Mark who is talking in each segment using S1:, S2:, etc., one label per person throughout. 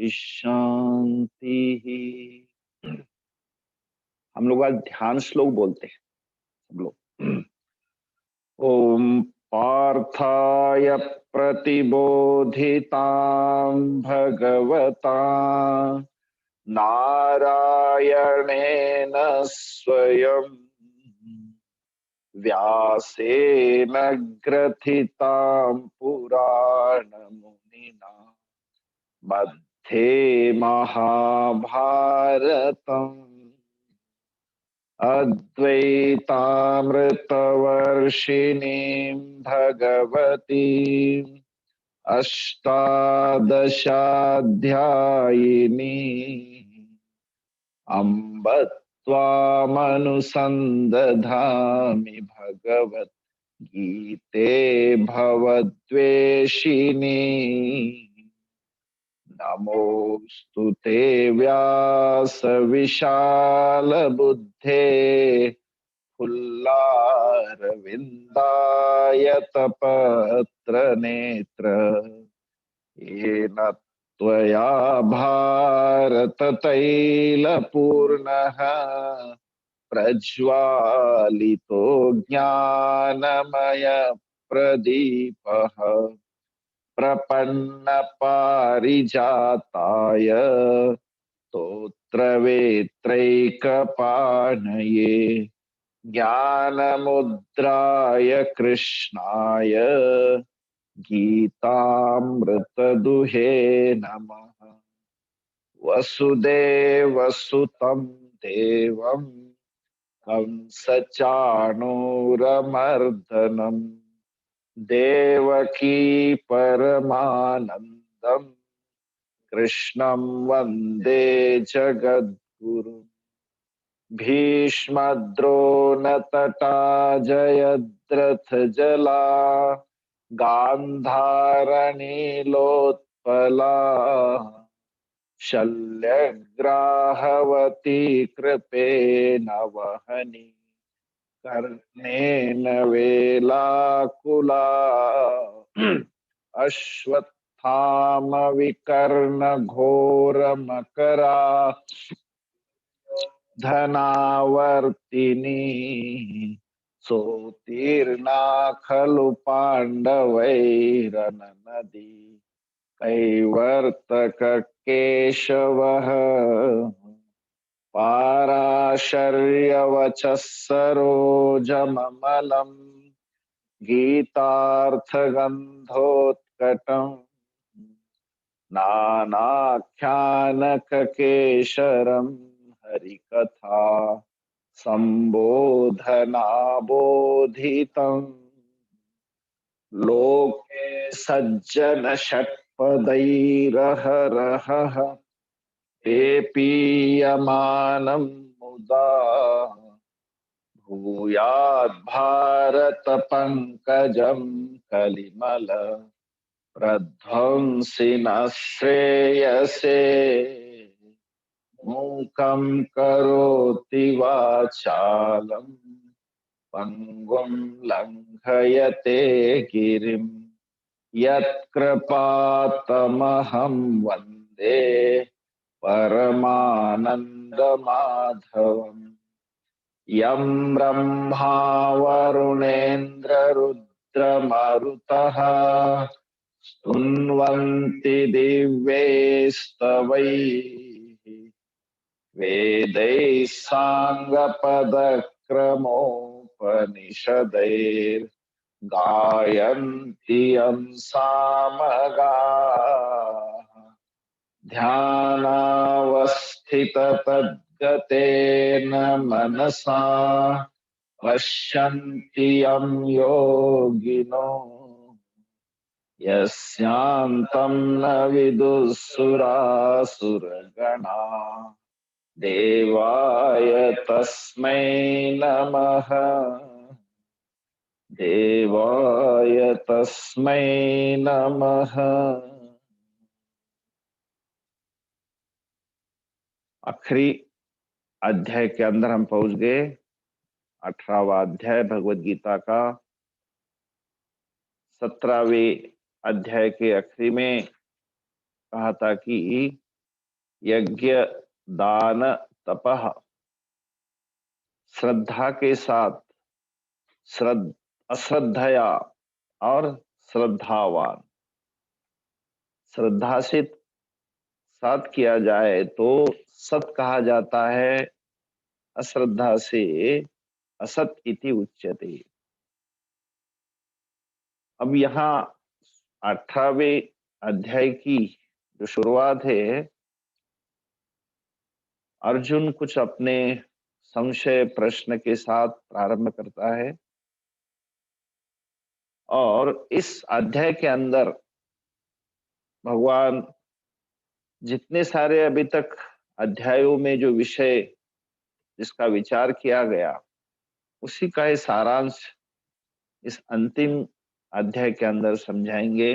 S1: शांति। हम लोग आज ध्यान श्लोक बोलते हैं सब लोग। ओम पार्थाय प्रतिबोधितां भगवता नारायणेन स्वयं व्यासेन ग्रथितां पुराणमुनिना मध्ये महाभारतम् अद्वैतामृतवर्षिणीं भगवतीम् अष्टादशाध्यायिनी अम्ब त्वामनुसन्दधामि भगवद्गीते भवद्वेषिणी। नमोऽस्तु ते व्यास विशाल बुद्धे फुल्लारविन्दायतपत्र नेत्र येन त्वया भारत तैलपूर्णः प्रज्वालितो ज्ञानमय प्रदीपः प्रपन्न पारिजाताय स्तोत्रवेत्रैकपाणये ज्ञानमुद्राय कृष्णाय गीतामृतदुहे नमः। वसुदेवसुतं देवं कंसचाणूरमर्दनम् देवकी परमानन्दं कृष्णं वन्दे जगद्गुरुम्। भीष्मद्रोणतटा जयद्रथजला गान्धारनीलोत्पला शल्यग्राहवती कृपेण वहनी कर्णेन वेलाकुला अश्वत्थामविकर्णघोरमकरा धनावर्तिनी सोत्तीर्णा खलु पाण्डवैरननदी कैवर्तककेशवः पाराशर्यवचः सरोजममलम् गीतार्थगन्धोत्कटम् नानाख्यानककेशरम् हरिकथा सम्बोधनाबोधितम् लोके सज्जनषट्पदैरहरहः पेपीयमानं मुदा भूयाद् पंकजं कलिमल प्रध्वंसिनः श्रेयसे मूकं करोति वाचालं पंगुं लंघयते गिरिं यत्कृपातमहं वन्दे परमानन्दमाधवम्। यं ब्रह्मा वरुणेन्द्ररुद्रमरुतः स्तुन्वन्ति दिव्यैस्तवैः वेदैः साङ्गपदक्रमोपनिषदैर्गायन्ति यं सामगाः ध्यानावस्थिततद्गतेन मनसा पश्यन्ति यं योगिनो यस्यान्तं न विदुःसुरासुरगणा देवाय तस्मै नमः देवाय तस्मै नमः। आखिरी अध्याय के अंदर हम पहुंच गए। 18वां अध्याय भगवद गीता का 17वें अध्याय के आखिरी में कहा था कि यज्ञ, दान, तपः, श्रद्धा के साथ, अश्रद्धया और श्रद्धावान। श्रद्धा से साथ किया जाए तो सत कहा जाता है, अश्रद्धा से असत इति उच्यते। अब यहाँ 18वें अध्याय की जो शुरुआत है, अर्जुन कुछ अपने संशय प्रश्न के साथ प्रारंभ करता है और इस अध्याय के अंदर भगवान जितने सारे अभी तक अध्यायों में जो विषय जिसका विचार किया गया, उसी का ही सारांश इस अंतिम अध्याय के अंदर समझाएंगे।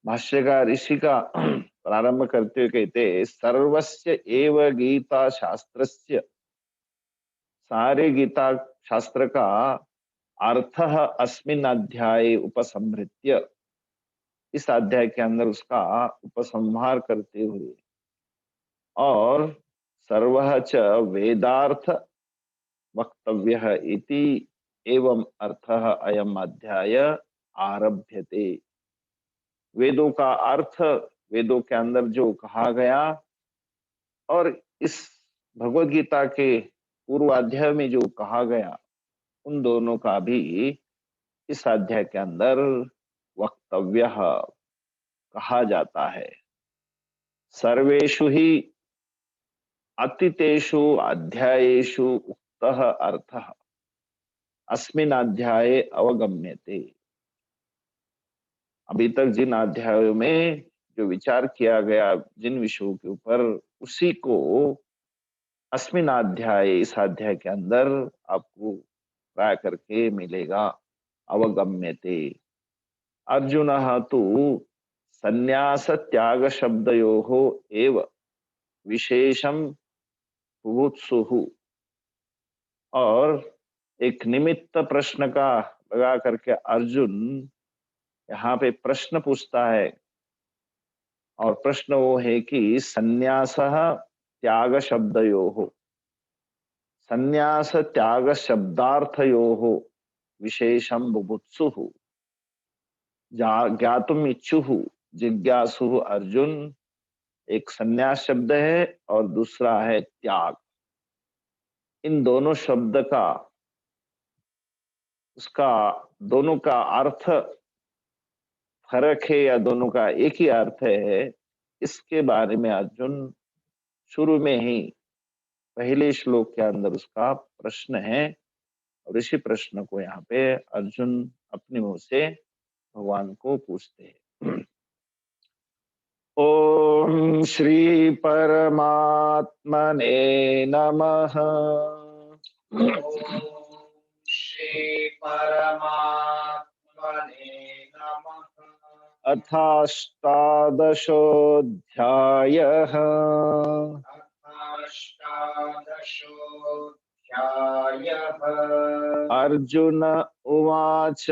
S1: भाष्यकार ऋषि का प्रारंभ करते हुए कहते, सर्वस्य एव गीता शास्त्रस्य, सारे गीता शास्त्र का अर्थ अस्मिन् अध्याये उपसंहृत्य, इस अध्याय के अंदर उसका उपसंहार करते हुए, और सर्वः च वेदार्थ वक्तव्यः इति एवं अर्थः अयम् अध्याय आरभ्यते। वेदों का अर्थ, वेदों के अंदर जो कहा गया, और इस भगवत गीता के पूर्व अध्याय में जो कहा गया, उन दोनों का भी इस अध्याय के अंदर वक्तव्य कहा जाता है। सर्वेषु ही अतीतेषु अध्यायेषु उक्तः अर्थः अस्मिन् अध्याये अवगम्यते। अभी तक जिन अध्यायों में जो विचार किया गया, जिन विषयों के ऊपर, उसी को अस्मिन् अध्याय, इस अध्याय के अंदर आपको प्राय करके मिलेगा। अवगम्यते। अर्जुनः तु संन्यास त्याग शब्दयोः एव विशेषम बुभुत्सुः, और एक निमित्त प्रश्न का लगा करके अर्जुन यहाँ पे प्रश्न पूछता है, और प्रश्न वो है कि संन्यासः त्याग शब्दयोः, संन्यास त्याग शब्दार्थयोः विशेषम बुभुत्सुः ज्ञातुम इच्छुः जिज्ञासु अर्जुन। एक संन्यास शब्द है और दूसरा है त्याग। इन दोनों शब्द का, उसका दोनों का अर्थ फर्क है या दोनों का एक ही अर्थ है, इसके बारे में अर्जुन शुरू में ही पहले श्लोक के अंदर उसका प्रश्न है, और इसी प्रश्न को यहाँ पे अर्जुन अपने मुंह से भगवान को पूछते हैं। ओम श्री परमात्मने नमः।
S2: श्री परमात्मने नमः।
S1: अथाष्टादशोऽध्यायः। अर्जुन उवाच।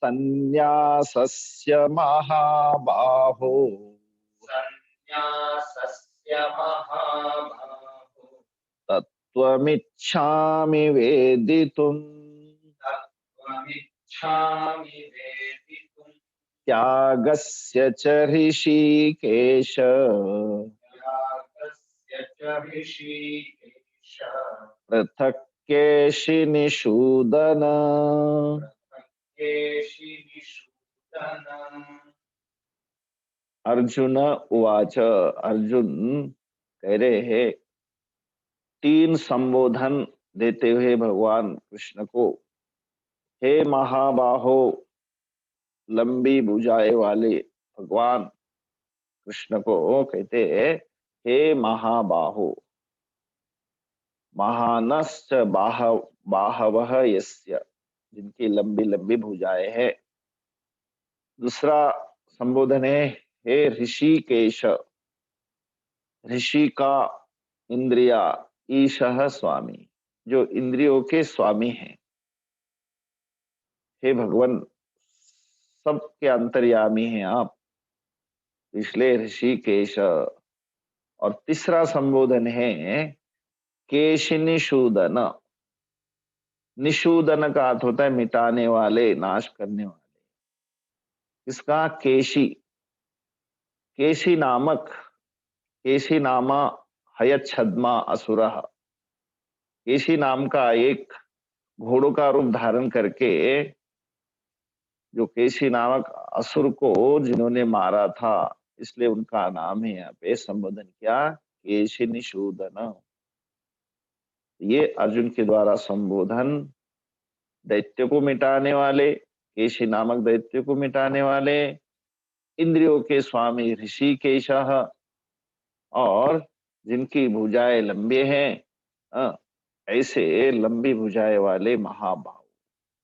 S1: संन्यासस्य महाबाहो, तत्त्वमिच्छामि वेदितुम्, त्यागस्य च ऋषिकेश, पृथक् केशिनिषूदन। अर्जुन उवाच। अर्जुन कह रहे हैं, तीन संबोधन देते हुए भगवान कृष्ण को, हे महाबाहो, लंबी भुजाएं वाले भगवान कृष्ण को कहते हैं, हे महाबाहो। महानश्च बाहवः यस्य, जिनकी लंबी लंबी भुजाएं है। दूसरा संबोधन है, हे ऋषिकेश, ऋषि का इंद्रिया, ईशः स्वामी, जो इंद्रियों के स्वामी हैं। हे भगवान, सबके अंतर्यामी हैं आप, इसलिए ऋषिकेश। और तीसरा संबोधन है केशि निषूदन। निषूदन का अर्थ होता है मिटाने वाले, नाश करने वाले। इसका केशि, केशि नामक, केशि नामा हयच्छद्मा असुरः। केशि नाम का एक घोड़ों का रूप धारण करके जो केशि नामक असुर को जिन्होंने मारा था, इसलिए उनका नाम है यहाँ पे संबोधन किया केशि निषूदन। ये अर्जुन के द्वारा संबोधन दैत्य को मिटाने वाले, केशि नामक दैत्य को मिटाने वाले, इंद्रियों के स्वामी ऋषिकेशः, और जिनकी भुजाएं लंबे हैं, ऐसे लंबी भुजाएं वाले महाभाव।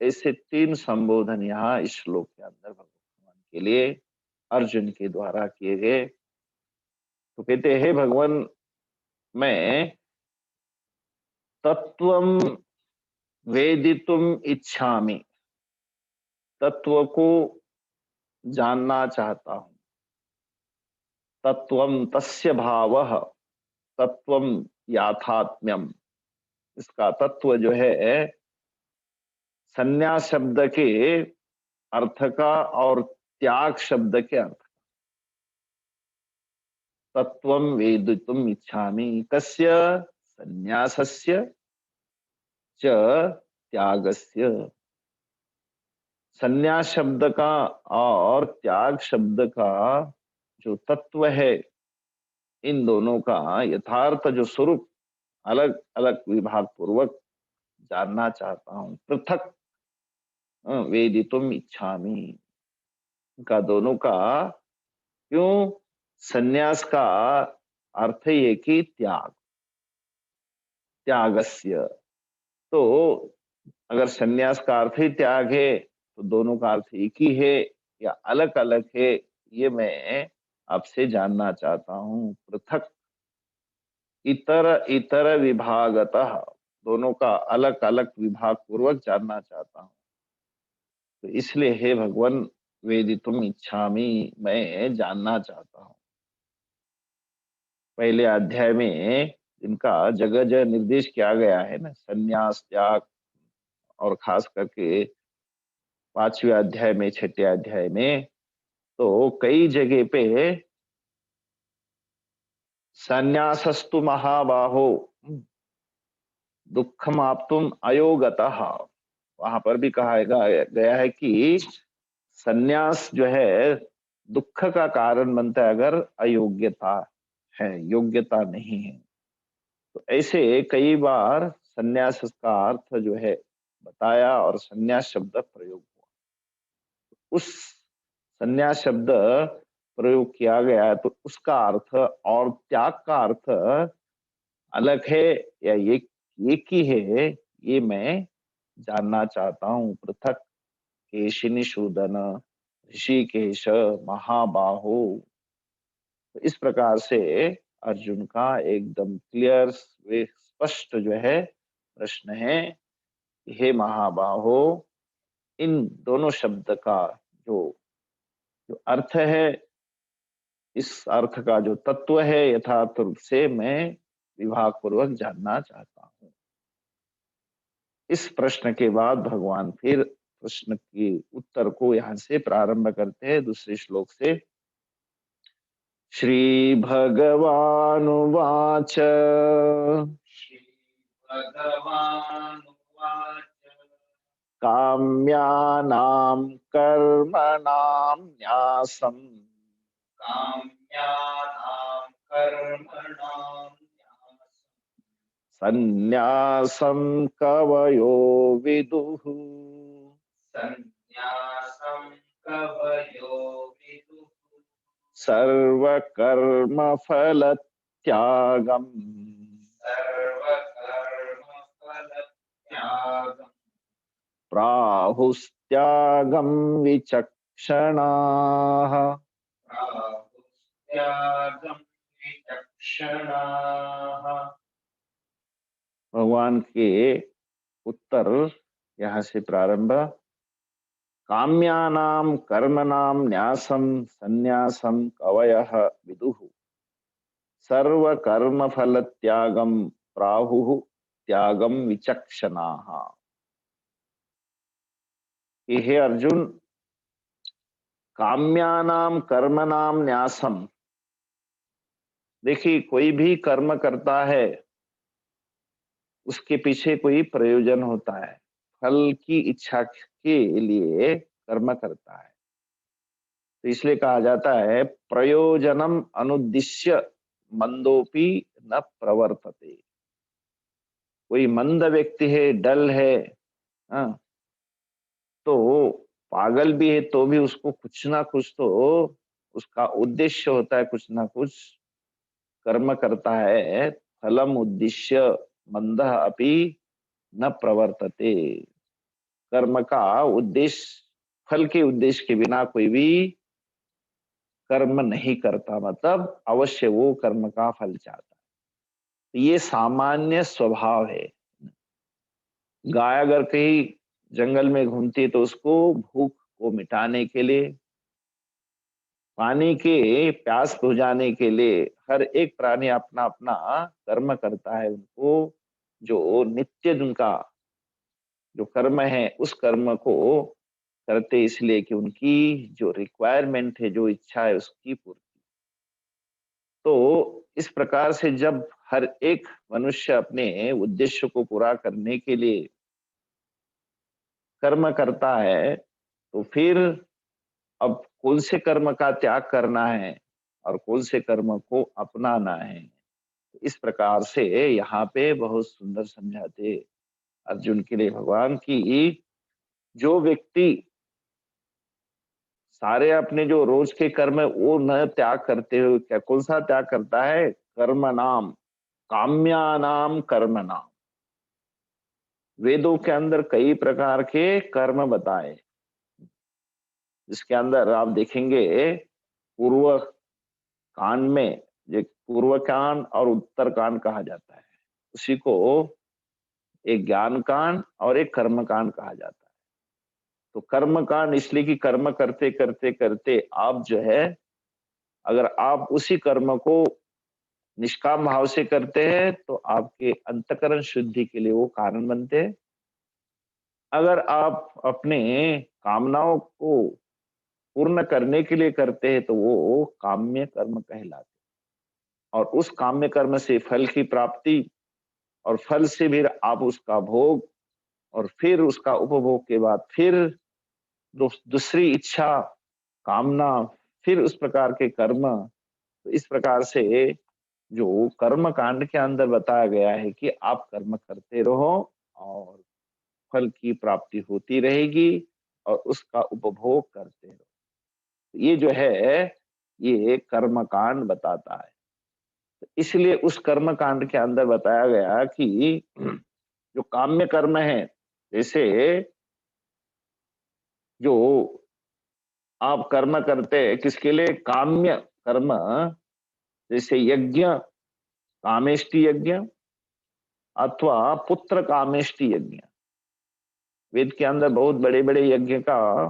S1: ऐसे तीन संबोधन यहाँ इस श्लोक के अंदर भगवान के लिए अर्जुन के द्वारा किए गए। तो कहते हैं भगवान, मैं तत्वम वेदितुम इच्छामि, तत्व को जानना चाहता हूं। तत्वम तस्य भावः, तत्वम याथात्म्यम। इसका तत्व जो है संन्यास शब्द के अर्थ का और त्याग शब्द के अर्थ। तत्वम वेदितुम इच्छामि कस्य, संन्यासस्य च त्यागस्य। संन्यास शब्द का और त्याग शब्द का जो तत्व है, इन दोनों का यथार्थ जो स्वरूप अलग अलग विभाग पूर्वक जानना चाहता हूं। पृथक वेदितुम इच्छामि का दोनों का। क्यों? संन्यास का अर्थ ये कि त्याग, त्यागस्य। तो अगर संन्यास का अर्थ ही त्याग है तो दोनों का अर्थ एक ही है या अलग अलग है, ये मैं आपसे जानना चाहता हूं। पृथक इतर इतर विभागतः, दोनों का अलग अलग विभाग पूर्वक जानना चाहता हूं। तो इसलिए हे भगवान, वेदितुम इच्छामि, मैं जानना चाहता हूं। पहले अध्याय में इनका जगह जगह निर्देश किया गया है ना, संन्यास, त्याग, और खास करके 5वें अध्याय में, 6ठे अध्याय में तो कई जगह पे संन्यासस्तु महाबाहो दुखम आपतुम अयोगतः, वहां पर भी कहा गया है कि संन्यास जो है दुख का कारण बनता है अगर अयोग्यता है, योग्यता नहीं है। तो ऐसे कई बार संन्यास का अर्थ जो है बताया और संन्यास शब्द प्रयोग हुआ। उस संन्यास शब्द प्रयोग किया गया है तो उसका अर्थ और त्याग का अर्थ अलग है या एक ही है, ये मैं जानना चाहता हूं। पृथक केशिनी शूदन ऋषिकेश महाबाहो। तो इस प्रकार से अर्जुन का एकदम क्लियर स्पष्ट जो है प्रश्न है, हे महाबाहो, इन दोनों शब्द का जो जो अर्थ है, इस अर्थ का जो तत्व है यथार्थ रूप से मैं विभाग पूर्वक जानना चाहता हूं। इस प्रश्न के बाद भगवान फिर प्रश्न के उत्तर को यहां से प्रारंभ करते हैं दूसरे श्लोक से। श्री भगवानुवाच
S2: श्रीभगवानुवाच
S1: काम्यानां कर्मणां न्यासम्
S2: काम्यानां कर्मणां
S1: सन्न्यासं कवयो विदुः।
S2: सन्न्यासं कवयो विदुः।
S1: सर्वकर्मफलत्यागम्
S2: सर्वकर्मफलत्यागं
S1: प्राहुस्त्यागं विचक्षणाः।
S2: प्राहुस्त्यागं विचक्षणाः।
S1: भगवान के उत्तर यहाँ से प्रारंभ। काम्यानां कर्मणां न्यासं संन्यासं कवयः विदुः सर्वकर्मफलत्यागं प्राहुः त्यागं विचक्षणाः। कि हे अर्जुन, काम्यानां कर्मणां न्यासम, देखिए कोई भी कर्म करता है उसके पीछे कोई प्रयोजन होता है, फल की इच्छा के लिए कर्म करता है। तो इसलिए कहा जाता है प्रयोजनम अनुद्दिश्य मंदोपि न प्रवर्तते। कोई मंद व्यक्ति है, डल है, हाँ, तो पागल भी है तो भी उसको कुछ ना कुछ तो उसका उद्देश्य होता है, कुछ ना कुछ कर्म करता है। फलम उद्देश्य मंद अपि न प्रवर्तते। कर्म का उद्देश्य, फल के उद्देश्य के बिना कोई भी कर्म नहीं करता, मतलब अवश्य वो कर्म का फल चाहता है। तो ये सामान्य स्वभाव है। गाय अगर कहीं जंगल में घूमती है तो उसको भूख को मिटाने के लिए, पानी के प्यास बुझाने के लिए हर एक प्राणी अपना अपना कर्म करता है। उनको जो नित्य उनका जो कर्म है उस कर्म को करते इसलिए कि उनकी जो रिक्वायरमेंट है, जो इच्छा है, उसकी पूर्ति। तो इस प्रकार से जब हर एक मनुष्य अपने उद्देश्य को पूरा करने के लिए कर्म करता है, तो फिर अब कौन से कर्म का त्याग करना है और कौन से कर्म को अपनाना है, इस प्रकार से यहाँ पे बहुत सुंदर समझाते अर्जुन के लिए भगवान की। जो व्यक्ति सारे अपने जो रोज के कर्म है वो न त्याग करते हुए क्या कौन सा त्याग करता है, कर्म नाम, काम्यानाम कर्म नाम। वेदों के अंदर कई प्रकार के कर्म बताए, जिसके अंदर आप देखेंगे पूर्व कांड में, जो पूर्व कांड और उत्तर कांड कहा जाता है, उसी को एक ज्ञान कांड और एक कर्म कांड कहा जाता है। तो कर्म कांड इसलिए कि कर्म करते करते करते आप जो है, अगर आप उसी कर्म को निष्काम भाव से करते हैं तो आपके अंतकरण शुद्धि के लिए वो कारण बनते हैं। अगर आप अपने कामनाओं को पूर्ण करने के लिए करते हैं तो वो काम्य कर्म कहलाते हैं। और उस काम्य कर्म से फल की प्राप्ति, और फल से भी आप उसका भोग, और फिर उसका उपभोग के बाद फिर दूसरी इच्छा, कामना, फिर उस प्रकार के कर्म। तो इस प्रकार से जो कर्म कांड के अंदर बताया गया है कि आप कर्म करते रहो और फल की प्राप्ति होती रहेगी और उसका उपभोग करते रहो। ये जो है ये कर्म कांड बताता है। तो इसलिए उस कर्म कांड के अंदर बताया गया कि जो काम्य कर्म है, जैसे जो आप कर्म करते हैं किसके लिए, काम्य कर्म, जैसे यज्ञ, कामेष्टि यज्ञ अथवा पुत्र कामेष्टि यज्ञ। वेद के अंदर बहुत बड़े बड़े यज्ञ का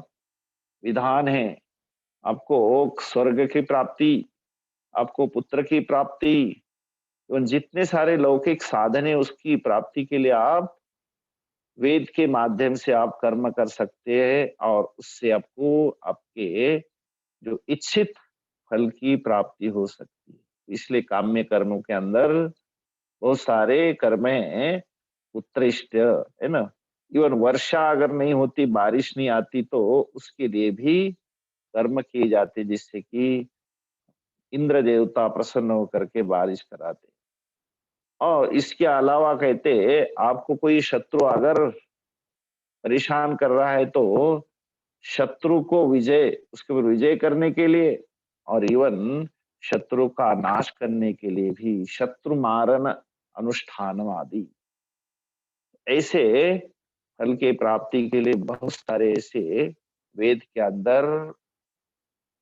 S1: विधान है। आपको स्वर्ग की प्राप्ति, आपको पुत्र की प्राप्ति, एवं जितने सारे लौकिक साधन है उसकी प्राप्ति के लिए आप वेद के माध्यम से आप कर्म कर सकते हैं और उससे आपको आपके जो इच्छित फल की प्राप्ति हो सकती है। इसलिए काम्य कर्मों के अंदर बहुत सारे कर्म हैं। उत्कृष्ट है ना, इवन वर्षा अगर नहीं होती, बारिश नहीं आती, तो उसके लिए भी कर्म किए जाते, जिससे कि इंद्र देवता प्रसन्न होकर के बारिश कराते। और इसके अलावा कहते आपको कोई शत्रु अगर परेशान कर रहा है तो शत्रु को विजय, उसके ऊपर विजय करने के लिए और इवन शत्रु का नाश करने के लिए भी शत्रु मारन अनुष्ठान आदि, ऐसे फल के प्राप्ति के लिए बहुत सारे ऐसे वेद के अंदर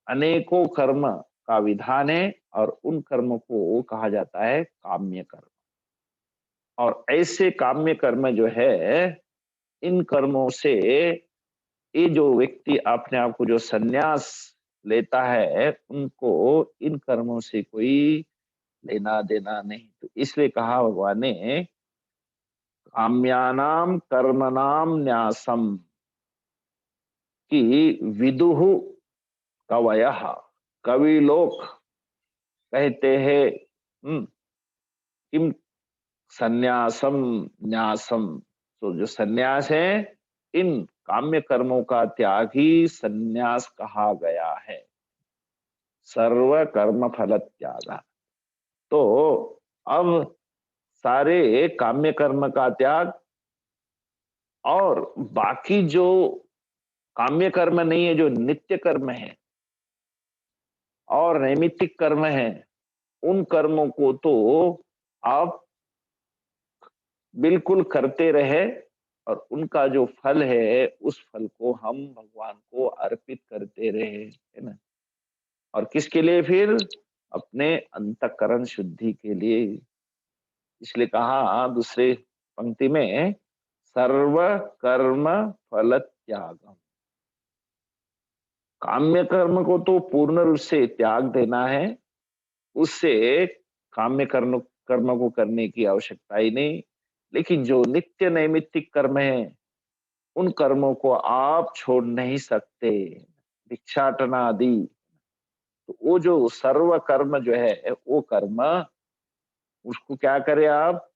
S1: अनेकों कर्म का विधान है और उन कर्म को कहा जाता है काम्य कर्म। और ऐसे काम्य कर्म जो है, इन कर्मों से ये जो व्यक्ति अपने आप को जो संन्यास लेता है, उनको इन कर्मों से कोई लेना देना नहीं। तो इसलिए कहा भगवान ने, काम्यानाम कर्मणाम न्यासम, कि विदुः कवयः, कवि लोग कहते हैं, किम संन्यासम न्यासम। तो जो संन्यास है, इन काम्य कर्मों का त्याग ही संन्यास कहा गया है। सर्व कर्म फल त्याग। तो अब सारे काम्य कर्म का त्याग, और बाकी जो काम्य कर्म नहीं है, जो नित्य कर्म है और नैमित्तिक कर्म है, उन कर्मों को तो आप बिल्कुल करते रहे, और उनका जो फल है, उस फल को हम भगवान को अर्पित करते रहे, है ना। और किसके लिए फिर? अपने अंतःकरण शुद्धि के लिए। इसलिए कहा दूसरे पंक्ति में, सर्व कर्म फल त्यागम। काम्य कर्म को तो पूर्ण रूप से त्याग देना है, उससे काम्य कर्म कर्म को करने की आवश्यकता ही नहीं। लेकिन जो नित्य नैमित्तिक कर्म है, उन कर्मों को आप छोड़ नहीं सकते, भिक्षाटना आदि। तो वो जो सर्व कर्म जो है, वो कर्म, उसको क्या करें आप?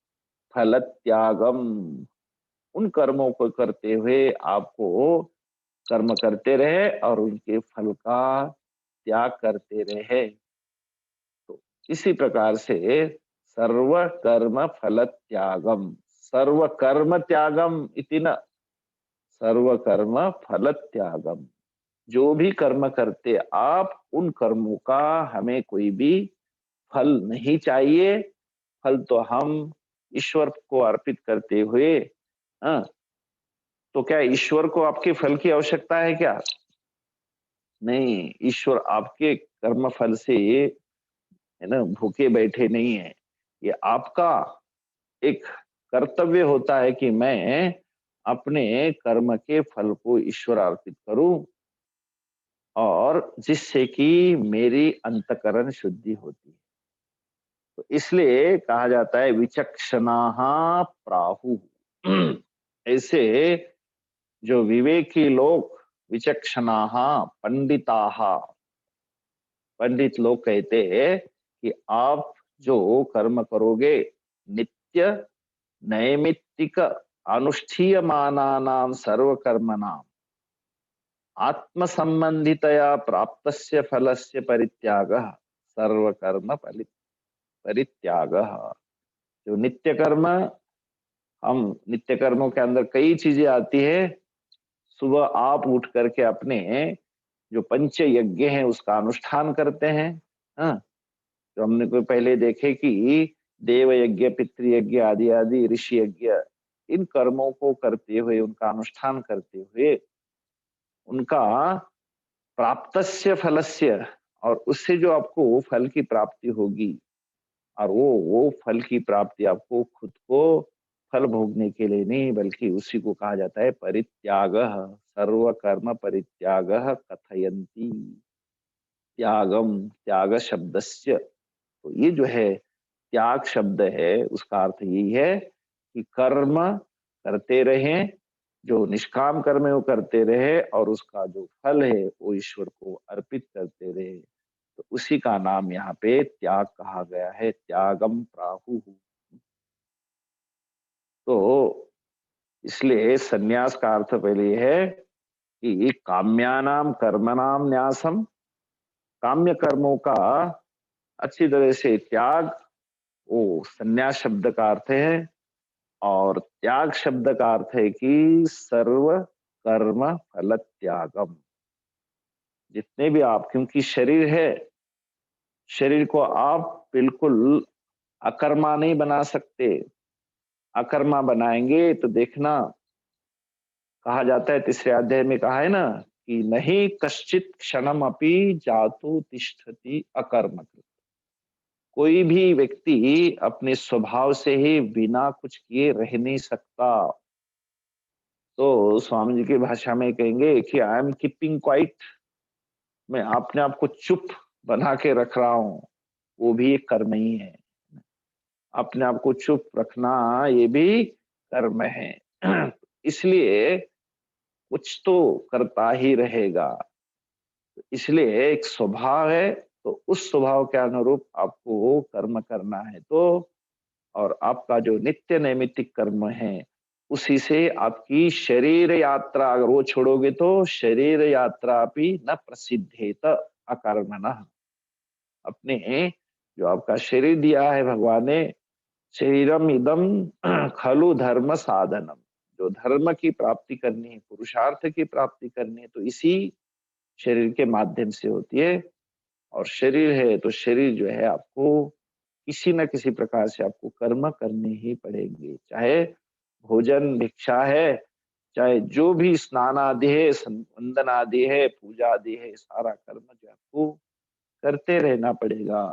S1: फल त्यागम। उन कर्मों को करते हुए आपको कर्म करते रहे और उनके फल का त्याग करते रहे। तो इसी प्रकार से सर्व कर्म फल त्यागम, सर्व कर्म त्यागम इति न, सर्व कर्म फल त्यागम। जो भी कर्म करते आप, उन कर्मों का हमें कोई भी फल नहीं चाहिए। फल तो हम ईश्वर को अर्पित करते हुए, हाँ, तो क्या ईश्वर को आपके फल की आवश्यकता है क्या? नहीं, ईश्वर आपके कर्म फल से, है ना, भूखे बैठे नहीं है। ये आपका एक कर्तव्य होता है कि मैं अपने कर्म के फल को ईश्वर अर्पित करूं, और जिससे कि मेरी अंतकरण शुद्धि होती है। तो इसलिए कहा जाता है, विचक्षणाः प्राहु। ऐसे जो विवेकी लोग, विचक्षणाः, पंडिताः, पंडित लोग कहते हैं कि आप जो कर्म करोगे, नित्य नैमित्तिक अनुष्ठीयमानानां सर्व कर्मणां आत्म संबंधितया प्राप्तस्य फलस्य परित्यागः सर्व कर्म परित्यागः। जो नित्य कर्म, हम नित्य कर्मों के अंदर कई चीजें आती है। सुबह आप उठ करके अपने जो पंच यज्ञ हैं, उसका अनुष्ठान करते हैं। हाँ, तो हमने को पहले देखे कि देव यज्ञ, पितृयज्ञ आदि आदि ऋषि यज्ञ, इन कर्मों को करते हुए, उनका अनुष्ठान करते हुए, उनका प्राप्तस्य फलस्य, और उससे जो आपको फल की प्राप्ति होगी, और वो फल की प्राप्ति आपको खुद को फल भोगने के लिए नहीं, बल्कि उसी को कहा जाता है परित्यागः, सर्व कर्म परित्यागः कथयन्ति। त्यागम, त्याग शब्दस्य, तो ये जो है त्याग शब्द है, उसका अर्थ यही है कि कर्म करते रहें, जो निष्काम कर्म है वो करते रहे, और उसका जो फल है वो ईश्वर को अर्पित करते रहे। तो उसी का नाम यहाँ पे त्याग कहा गया है, त्यागम प्राहु। तो इसलिए सन्यास का अर्थ पहले ये है कि काम्यानाम कर्मणाम न्यासम, काम्य कर्मों का अच्छी तरह से त्याग, वो सन्यास शब्द का अर्थ है। और त्याग शब्द का अर्थ है कि सर्व कर्म फल त्यागम। जितने भी आप, क्योंकि शरीर है, शरीर को आप बिल्कुल अकर्मा नहीं बना सकते। अकर्मा बनाएंगे तो देखना, कहा जाता है तीसरे अध्याय में कहा है ना, कि नहीं कश्चित क्षणम अपि जातु तिष्ठति अकर्मकृत। कोई भी व्यक्ति अपने स्वभाव से ही बिना कुछ किए रह नहीं सकता। तो स्वामी जी की भाषा में कहेंगे कि आई एम कीपिंग क्वाइट, मैं अपने आप को चुप बना के रख रहा हूँ, वो भी एक कर्म ही है। अपने आप को चुप रखना ये भी कर्म है। इसलिए कुछ तो करता ही रहेगा। इसलिए एक स्वभाव है, तो उस स्वभाव के अनुरूप आपको कर्म करना है। तो और आपका जो नित्य नैमित्तिक कर्म है, उसी से आपकी शरीर यात्रा, अगर वो छोड़ोगे तो शरीर यात्रा भी न प्रसिद्धेत अकर्मणः। अपने जो आपका शरीर दिया है भगवान ने, शरीरम इदम खलु धर्म साधनम, जो धर्म की प्राप्ति करनी है, पुरुषार्थ की प्राप्ति करनी है, तो इसी शरीर के माध्यम से होती है। और शरीर है तो शरीर जो है आपको किसी न किसी प्रकार से आपको कर्म करने ही पड़ेंगे, चाहे भोजन भिक्षा है, चाहे जो भी स्नान आदि है, वंदन आदि है, पूजा आदि है, सारा कर्म जो आपको करते रहना पड़ेगा।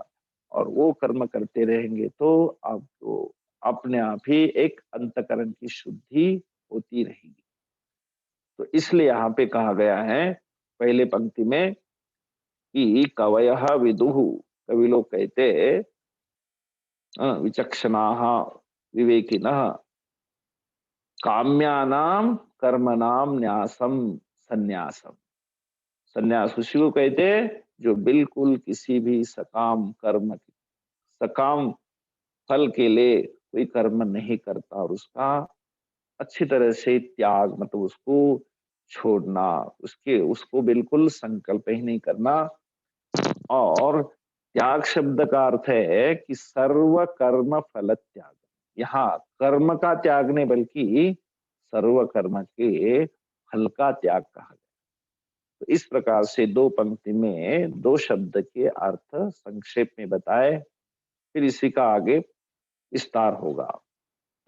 S1: और वो कर्म करते रहेंगे तो आपको अपने आप ही एक अंतकरण की शुद्धि होती रहेगी। तो इसलिए यहाँ पे कहा गया है पहले पंक्ति में कि कवयः विदुः, कवि लोग कहते विचक्षणाः विवेकिनः काम्यानाम कर्मणाम न्यासम संन्यासम। संन्यास उसी को कहते जो बिल्कुल किसी भी सकाम कर्म, सकाम फल के लिए कोई कर्म नहीं करता, और उसका अच्छी तरह से त्याग, मतलब उसको छोड़ना, उसके उसको बिल्कुल संकल्प ही नहीं करना। और त्याग शब्द का अर्थ है कि सर्व कर्म फल त्याग। यहाँ कर्म का त्याग नहीं बल्कि सर्व कर्म के फल का त्याग कहा गया। तो इस प्रकार से दो पंक्ति में दो शब्द के अर्थ संक्षेप में बताए, फिर इसी का आगे विस्तार होगा।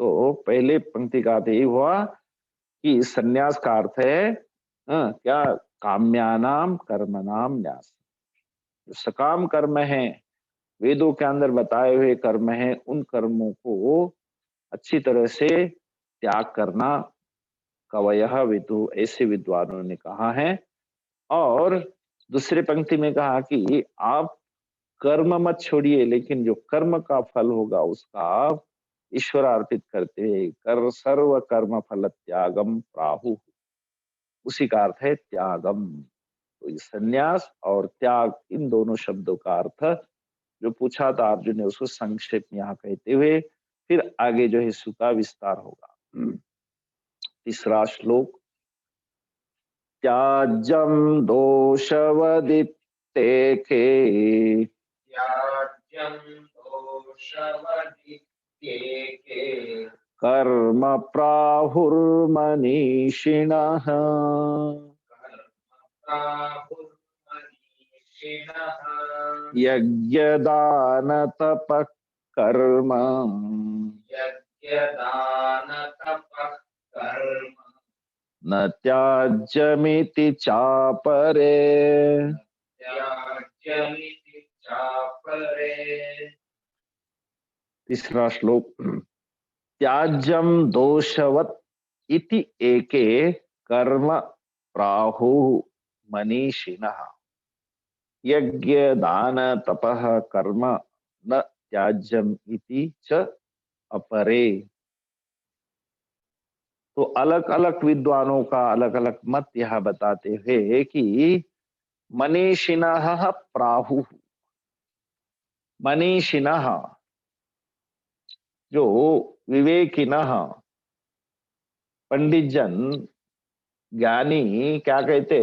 S1: तो पहले पंक्ति का अर्थ यही हुआ कि संन्यास का अर्थ है क्या, काम्यानाम कर्मणाम न्यास। जो सकाम कर्म है, वेदों के अंदर बताए हुए कर्म है, उन कर्मों को अच्छी तरह से त्याग करना। कवयः विदु, ऐसे विद्वानों ने कहा है। और दूसरे पंक्ति में कहा कि आप कर्म मत छोड़िए, लेकिन जो कर्म का फल होगा उसका आप ईश्वर अर्पित करते हुए कर सर्व कर्म फल त्यागम प्राहु, उसी का अर्थ है त्यागम। तो ये संन्यास और त्याग, इन दोनों शब्दों का अर्थ जो पूछा था अर्जुन ने, उसको संक्षेप में यहाँ कहते हुए फिर आगे जो है इसका विस्तार होगा। तीसरा श्लोक, त्याज्यम दोषवदित्तेके
S2: त्याज्यं दोषवदित्येके
S1: कर्म प्राहुर्मनीषिणः
S2: कर्मप्राहुर्मनीषिणः
S1: यज्ञदानतपः कर्म
S2: यज्ञदानतपः कर्म
S1: न त्याज्यमिति चापरे।
S2: त्याज्यमिति चापरे।
S1: तीसरा श्लोक, त्याज्यम दोषवत् इति एके कर्म प्राहु मनीषिणः यज्ञ दान तपः कर्म न त्याज्यम इति च अपरे। तो अलग अलग विद्वानों का अलग अलग मत यह बताते हुए कि मनीषिणः प्राहु, मनीषिणः जो विवेकिनः पंडित जन ज्ञानी क्या कहते,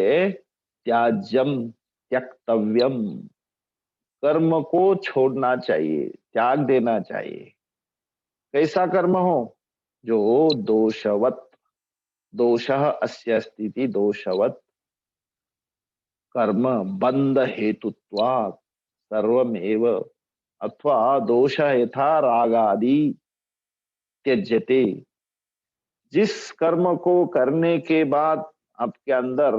S1: त्याज्यम त्यक्तव्यम, कर्म को छोड़ना चाहिए, त्याग देना चाहिए। कैसा कर्म हो, जो दोषवत, दोषः अस्य स्थिति दोषवत कर्म बंध हेतुत्वात् सर्वमेव, अथवा दोष यथा रागादि त्यज्यते। जिस कर्म को करने के बाद आपके अंदर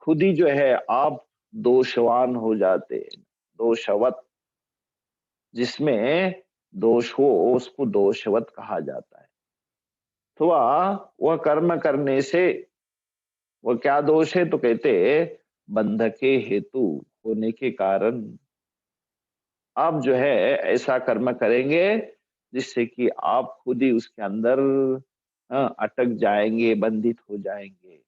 S1: खुद ही जो है आप दोषवान हो जाते, दोषवत, जिसमें दोष हो उसको दोषवत कहा जाता है। अथवा वह कर्म करने से वो क्या दोष है, तो कहते बंध के हेतु होने के कारण आप जो है ऐसा कर्म करेंगे जिससे कि आप खुद ही उसके अंदर अटक जाएंगे, बंधित हो जाएंगे,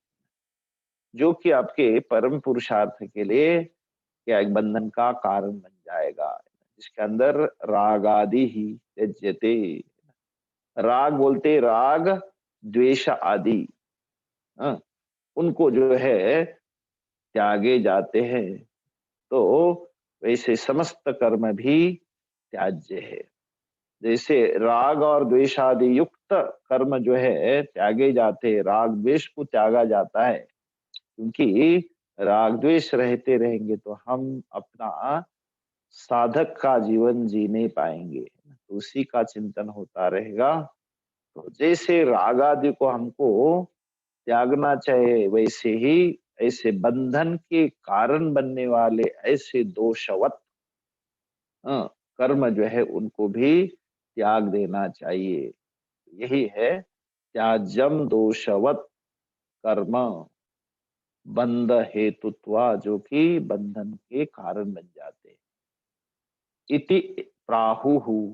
S1: जो कि आपके परम पुरुषार्थ के लिए क्या एक बंधन का कारण बन जाएगा, जिसके अंदर राग आदि ही त्यज्यते। राग बोलते राग, द्वेष आदि, हाँ, उनको जो है त्यागे जाते हैं। तो वैसे समस्त कर्म भी त्याज्य है। जैसे राग और द्वेष आदि युक्त कर्म जो है त्यागे जाते हैं, राग द्वेष को त्यागा जाता है, क्योंकि राग द्वेष रहते रहेंगे तो हम अपना साधक का जीवन जी नहीं पाएंगे, तो उसी का चिंतन होता रहेगा। तो जैसे राग आदि को हमको त्यागना चाहिए, वैसे ही ऐसे बंधन के कारण बनने वाले ऐसे दोषवत कर्म जो है उनको भी त्याग देना चाहिए। यही है त्याजम दोषवत कर्म बंध हेतुत्वा, जो कि बंधन के कारण बन जाते हैं। इति प्राहुहु,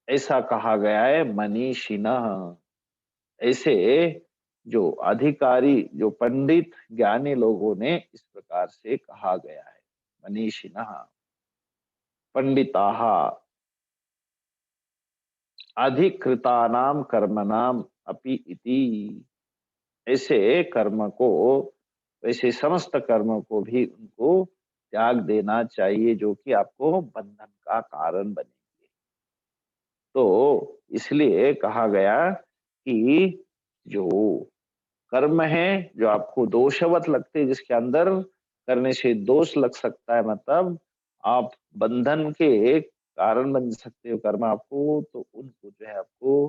S1: ऐसा कहा गया है मनीषिणः। ऐसे जो अधिकारी, जो पंडित ज्ञानी लोगों ने इस प्रकार से कहा गया है। मनीषिणः पंडिताः अधिकृतानाम कर्मणाम अपि इति। ऐसे कर्म को, वैसे समस्त कर्म को भी उनको त्याग देना चाहिए जो कि आपको बंधन का कारण बनेंगे। तो इसलिए कहा गया कि जो कर्म है जो आपको दोषवत लगते हैं, जिसके अंदर करने से दोष लग सकता है, मतलब आप बंधन के कारण बन सकते हो कर्म आपको, तो उनको जो है आपको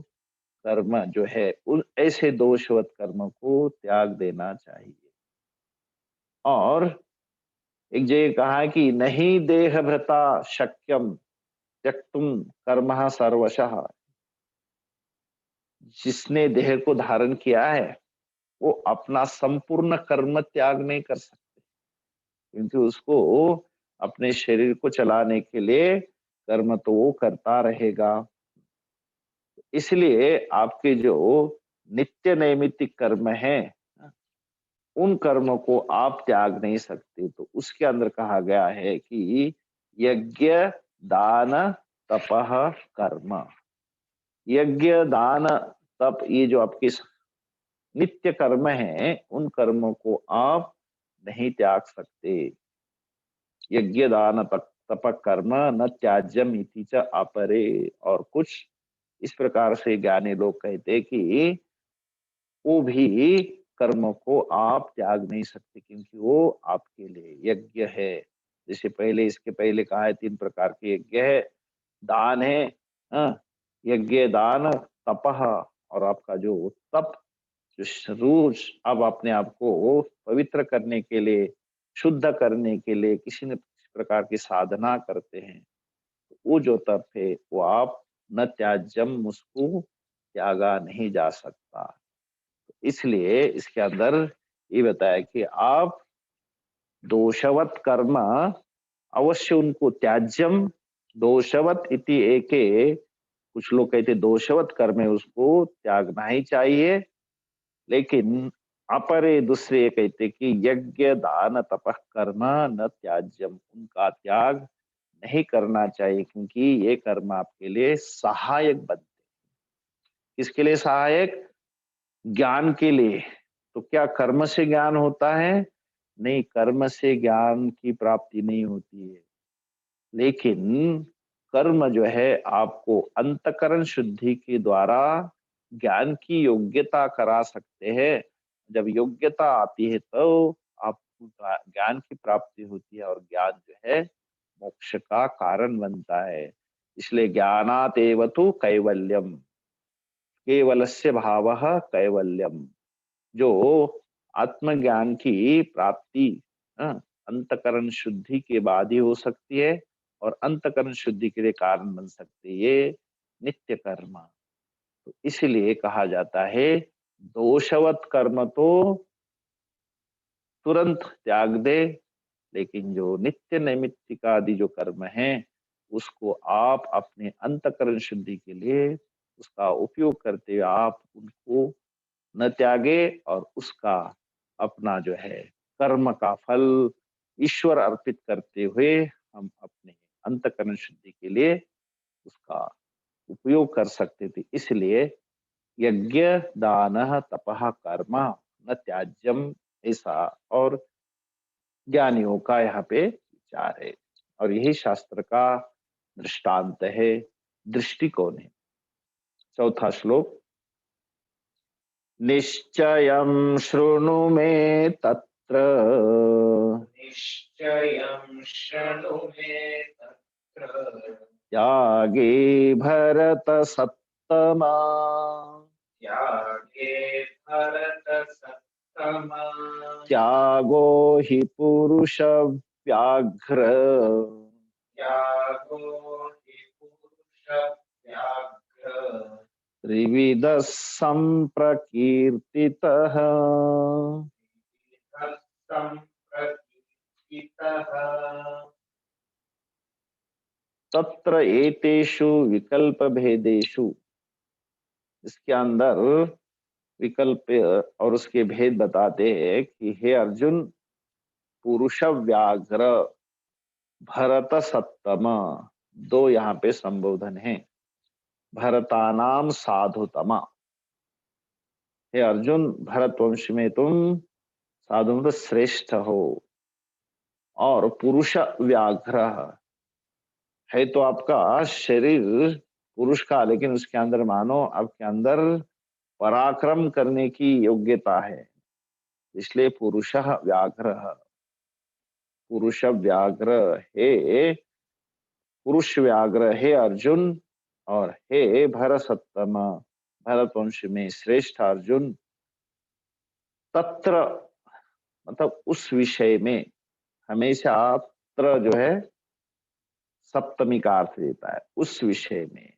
S1: कर्म जो है उन ऐसे दोषवत कर्म को त्याग देना चाहिए। और एक जगह कहा है कि नहीं देह भृता शक्यम त्यक्तुम कर्म सर्वशः। जिसने देह को धारण किया है वो अपना संपूर्ण कर्म त्याग नहीं कर सकते, क्योंकि उसको अपने शरीर को चलाने के लिए कर्म तो वो करता रहेगा। इसलिए आपके जो नित्य नैमित्तिक कर्म है, उन कर्मों को आप त्याग नहीं सकते। तो उसके अंदर कहा गया है कि यज्ञ दान तपह कर्म। यज्ञ दान तप, ये जो आपके नित्य कर्म हैं, उन कर्मों को आप नहीं त्याग सकते। यज्ञ दान तप कर्म न त्याज्यम इति च अपरे। और कुछ इस प्रकार से ज्ञानी लोग कहते हैं कि वो भी कर्म को आप त्याग नहीं सकते, क्योंकि वो आपके लिए यज्ञ है। जैसे पहले, इसके पहले कहा है 3 प्रकार के यज्ञ है। दान है, हाँ, यज्ञ दान तपह, और आपका जो तप, जो रोज आप अपने आप को पवित्र करने के लिए, शुद्ध करने के लिए किसी न किसी प्रकार की साधना करते हैं, तो वो जो तप है वो आप न त्याज्यम, उसको त्यागा नहीं जा सकता। इसलिए इसके अंदर ये बताया कि आप दोषवत कर्म अवश्य उनको त्याज्यम, दोषवत इति एके, कुछ लोग कहते दोषवत कर्म है उसको त्यागना ही चाहिए, लेकिन अपरे दूसरे ये कहते कि यज्ञ दान तपः कर्म न त्याज्यम, उनका त्याग नहीं करना चाहिए, क्योंकि ये कर्म आपके लिए सहायक बनते। किसके लिए सहायक? ज्ञान के लिए। तो क्या कर्म से ज्ञान होता है? नहीं, कर्म से ज्ञान की प्राप्ति नहीं होती है, लेकिन कर्म जो है आपको अंतकरण शुद्धि के द्वारा ज्ञान की योग्यता करा सकते हैं। जब योग्यता आती है तो आपको ज्ञान की प्राप्ति होती है, और ज्ञान जो है मोक्ष का कारण बनता है। इसलिए ज्ञानात एव तु कैवल्यम, केवलस्य भावः कैवल्यम। जो आत्मज्ञान की प्राप्ति अंतकरण शुद्धि के बाद ही हो सकती है, और अंतकरण शुद्धि के लिए कारण बन सकती है ये नित्य कर्म। तो इसलिए कहा जाता है दोषवत कर्म तो तुरंत त्याग दे, लेकिन जो नित्य नैमित्तिक आदि जो कर्म है उसको आप अपने अंतःकरण शुद्धि के लिए उसका उपयोग करते हुए आप उनको न त्यागे, और उसका अपना जो है कर्म का फल ईश्वर अर्पित करते हुए हम अपने अंतःकरण शुद्धि के लिए उसका उपयोग कर सकते थे। इसलिए यज्ञ दान तपः कर्म न त्याज्यम, ऐसा और ज्ञानियों का यहाँ पे विचार है, और यही शास्त्र का दृष्टांत है, दृष्टिकोण है। चौथा श्लोक, निश्चयं शृणु मे तत्र
S2: निश्चयं शृणु मे तत्र
S1: त्यागे भरत सत्तमा,
S2: त्यागे भरतसत्तमा
S1: त्यागो हि पुरुष व्याघ्र
S2: त्यागो हि पुरुषव्याघ्र
S1: त्रिविधः सम्प्रकीर्तितः,
S2: सम्प्रकीर्तितः
S1: तत्र एतेषु विकल्प भेदेषु, इसके अंदर विकल्प और उसके भेद बताते हैं कि हे अर्जुन, पुरुष व्याघ्र भरत सत्तम, दो यहाँ पे संबोधन है। भरतानाम साधुतमा, हे अर्जुन भरत वंश में तुम साधु में श्रेष्ठ हो, और पुरुष व्याघ्र है तो आपका शरीर पुरुष का, लेकिन उसके अंदर मानो आपके अंदर पराक्रम करने की योग्यता है, इसलिए पुरुष व्याघ्र। पुरुष व्याघ्र हे, पुरुष व्याघ्र हे अर्जुन, और हे भरसत्तम, भरत वंश में श्रेष्ठ अर्जुन। तत्र मतलब उस विषय में, हमेशा त्र जो है सप्तमी का अर्थ देता है। उस विषय में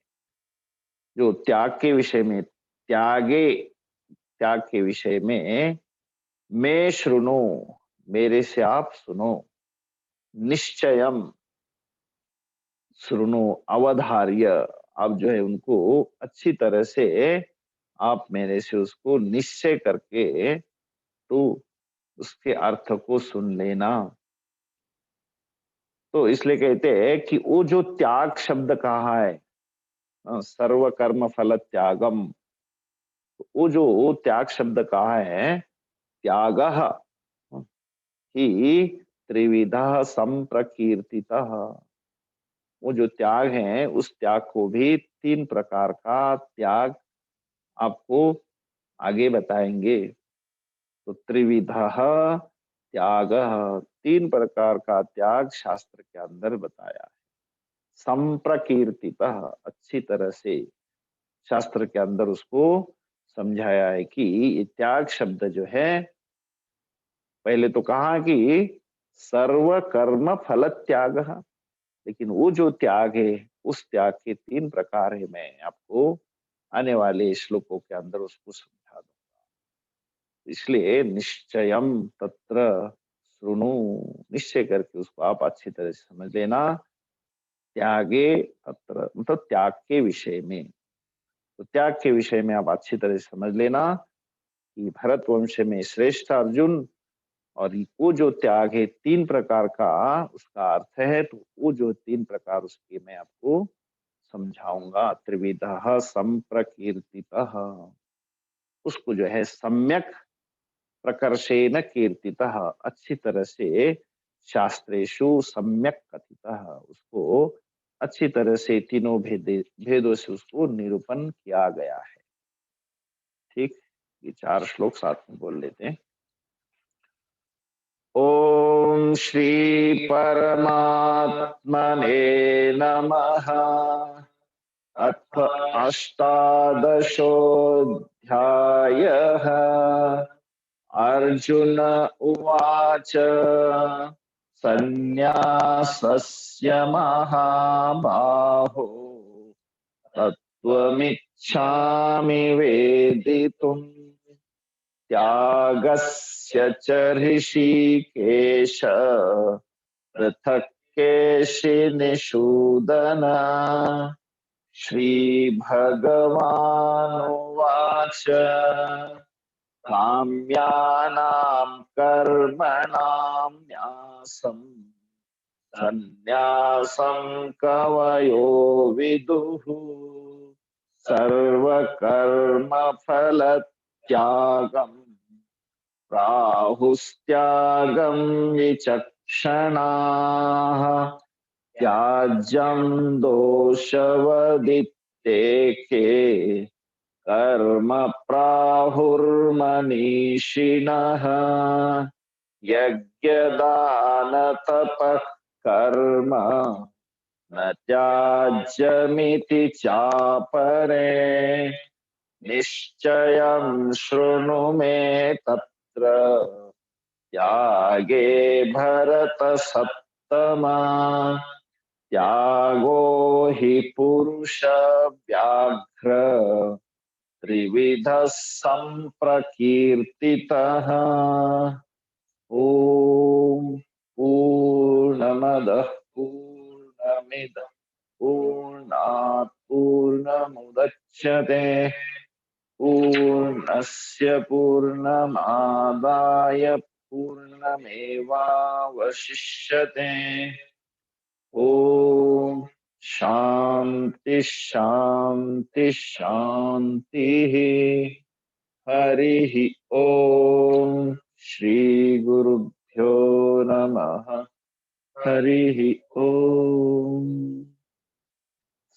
S1: जो त्याग के विषय में, त्याग के विषय में मैं श्रुणु, मेरे से आप सुनो, निश्चयम श्रुणु अवधार्य, आप जो है उनको अच्छी तरह से आप मेरे से उसको निश्चय करके तो उसके अर्थ को सुन लेना। तो इसलिए कहते हैं कि वो जो त्याग शब्द कहा है, सर्व कर्म फल त्यागम, वो जो त्याग शब्द कहा है, त्याग ही त्रिविधा संप्रकीर्तितः, वो जो त्याग है उस त्याग को भी तीन प्रकार का त्याग आपको आगे बताएंगे। तो त्रिविधा त्याग, तीन प्रकार का त्याग शास्त्र के अंदर बताया है। संप्रकीर्तितः, अच्छी तरह से शास्त्र के अंदर उसको समझाया है कि ये त्याग शब्द जो है, पहले तो कहा कि सर्व कर्म फल त्याग, लेकिन वो जो त्याग है उस त्याग के तीन प्रकार है। मैं आपको आने वाले श्लोकों के अंदर उसको समझा दूंगा। इसलिए निश्चयम तत्र श्रुणु, निश्चय करके उसको आप अच्छी तरह से समझ लेना। त्यागे तत्र मतलब त्याग के विषय में, तो त्याग के विषय में आप अच्छी तरह से समझ लेना कि भरत वंश में श्रेष्ठ अर्जुन, और वो जो त्याग है तीन प्रकार का, उसका अर्थ है, तो वो जो तीन प्रकार उसके मैं आपको समझाऊंगा। त्रिविधः संप्रकीर्तितः, उसको जो है सम्यक प्रकर्षेण कीर्तितः, अच्छी तरह से शास्त्रेषु सम्यक कथितः, उसको अच्छी तरह से तीनों भेदों से उसको निरूपण किया गया है। ठीक, ये चार श्लोक साथ में बोल लेते हैं। ओम श्री परमात्मने नमः। अथ अष्टादशोऽध्यायः। अर्जुन उवाच सन्न्यासस्य महाबाहो त्वमिच्छामि वेदितुम् त्यागस्य च ऋषिकेश पृथक् केशिनिषूदन श्रीभगवानुवाच काम्यानां कर्मणां न्यासम् सन्न्यासं कवयो विदुः सर्वकर्मफलत्यागम् प्राहुस्त्यागं विचक्षणाः त्याज्यं दोषवदित्तेके कर्म प्राहुर्मनीषिणः यज्ञदानतपः कर्म न त्याज्यमिति चापरे निश्चयं शृणु मे तत्र त्यागे भरतसत्तमा त्यागो हि पुरुषव्याघ्र त्रिविधः सम्प्रकीर्तितः ॐ पूर्णमदः पूर्णमिदं पूर्णात् पूर्णमुदच्यते पूर्णस्य पूर्णमादाय पूर्णमेवावशिष्यते ॐ शान्ति शान्ति शान्तिः हरिः ॐ श्री गुरुभ्यो नमः हरिः ॐ।